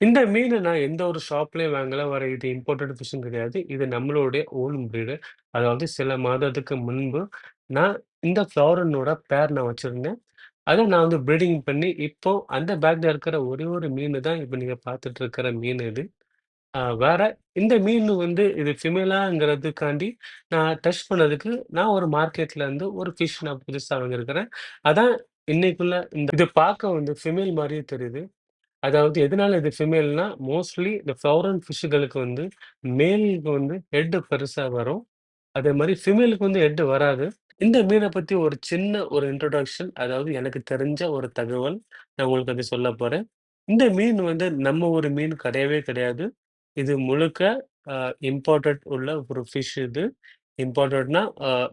இந்த மீன நான் எந்த ஒரு ஷாப்லயும் வாங்கல. இது இம்போர்ட்டட் ஃபிஷ்ன்னு கிடையாது. இது நம்மளுடைய ஓன் பிரீடு. அதாவது சில மாதத்துக்கு முன்பு நான் இந்த ஃப்ளாரனோட பேர் நான் வச்சிருந்தேன். அத நான் ப்ரீடிங் பண்ணி, இப்போ அந்த பேக்ல இருக்கிற ஒரே ஒரு மீனு தான் இப்ப நீங்க பார்த்துட்டு இருக்கிற மீன் இது. வேற இந்த மீன் இது ஃபீமேலாங்கிறதுக்காண்டி நான் டெஸ்ட் பண்ணதுக்கு, நான் ஒரு மார்க்கெட்ல இருந்து ஒரு ஃபிஷ் நான் புதுசா வாங்கியிருக்கிறேன். அதான் இன்னைக்குள்ள இது பார்க்க ஃபீமேல் மாரியே தெரியுது. அதாவது எதனால இது ஃபீமேல்னா, மோஸ்ட்லி இந்த ஃப்ளவரன் ஃபிஷ்களுக்கு மேலுக்கு ஹெட் பெருசா வரும். அதே மாரி ஃபீமேலுக்கு ஹெட் வராது. இந்த மீன பத்தி ஒரு சின்ன ஒரு இன்ட்ரோடக்ஷன், அதாவது எனக்கு தெரிஞ்ச ஒரு தகவல். நான் உங்களுக்கு அத சொல்லப் போறேன். இந்த மீன் நம்ம ஒரு மீன் கிடையவே கிடையாது. இது முழுக்க அ இம்போர்ட்டட் உள்ள ஒரு ஃபிஷ் இது. இம்போர்ட்டட்னா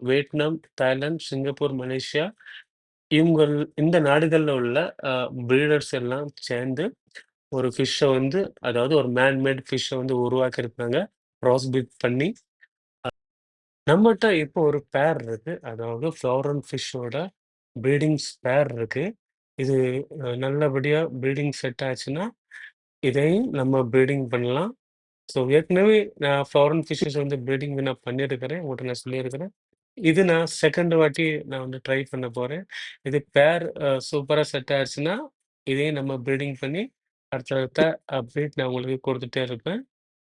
வியட்நாம், தாய்லாந்து, சிங்கப்பூர், மலேசியா இவங்கள் இந்த நாடுகள்ல உள்ள அ பிரீடர்ஸ் எல்லாம் சேர்ந்து ஒரு ஃபிஷ்ஷ அதாவது ஒரு மேன் மேட் ஃபிஷ்ஷ உருவாக்கியிருக்காங்க. கிராஸ் பிரீட் பண்ணி. நம்மட்ட இப்போ ஒரு பேர் இருக்கு. அதாவது ஃப்ளவரன் ஃபிஷ்ஷோட ப்ரீடிங்ஸ் பேர் இருக்கு. இது நல்லபடியா ப்ரீடிங் செட் ஆச்சுன்னா, இதையும் நம்ம ப்ரீடிங் பண்ணலாம். ஸோ ஏற்கனவே நான் ஃப்ளவரன் ஃபிஷ்ஷஸ் ப்ரீடிங் நான் பண்ணியிருக்கிறேன். உங்கள்ட்ட நான் சொல்லியிருக்கிறேன். இது நான் 2ண்ட் வாட்டி நான் ட்ரை பண்ண போறேன். இது பேர் சூப்பரா செட் ஆயிருச்சுன்னா, இதையும் நம்ம ப்ரீடிங் பண்ணி அடுத்தடுத்த அப்டேட் நான் உங்களுக்கு குடுத்துட்டே இருப்பேன்.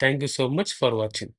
Thank you so much for வாட்சிங்.